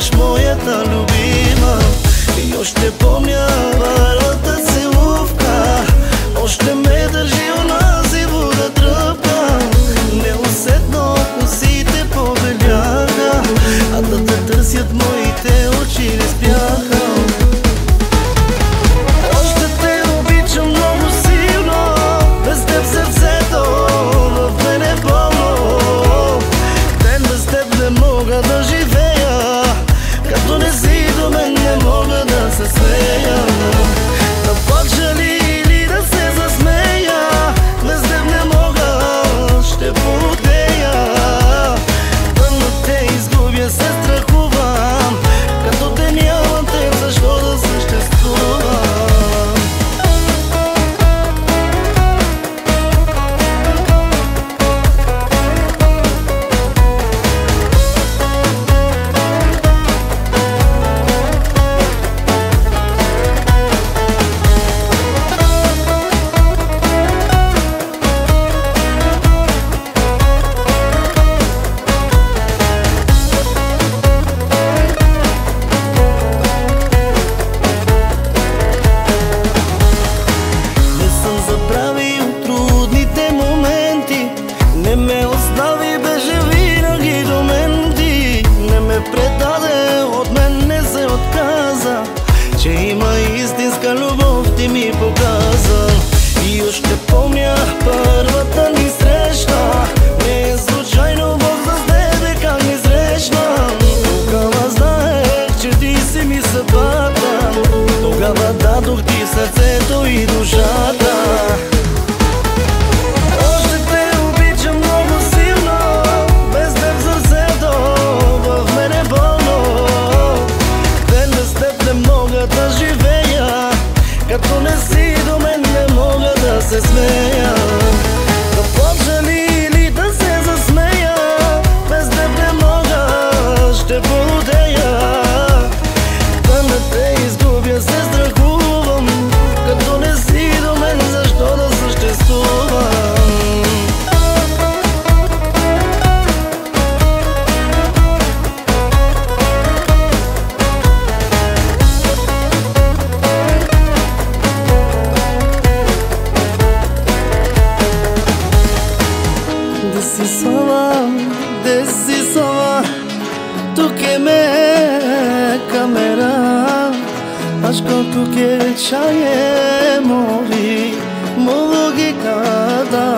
будеш моята любима. И още помня първата целувка, още ме държи онази вода тръпка. Неусетно косите побеляха, а да те търсят моите очи не спяха. Още те обичам много силно, без теб сърцето в мен е болно. Ден без теб не мога да живея, като не си до мен не мога да се смея. Да плача ли или да се засмея, без теб не мога, ще потея. Тъмно те изгубя, се страхувам, като те нямам теб, защо да съществувам. Не ме остави, беше винаги до мен ти. Не ме предаде, от мен не се отказа, че има истинска любов, ти ми показа. И още помня първата ни среща, не е случайно Бог с тебе как ни срещна. Тогава знаех, че ти си ми съдбата, тогава дадох ти сърцето и душата. Като не си до мен не мога да се смея. Да плача ли или да се засмея, без теб не мога, ще полудея. Да не те изгубя, се страхувам, като не си до мен, защо да съществувам. Decisiva, tu que me camera, aşkı tu que çaye movi, mogi kada.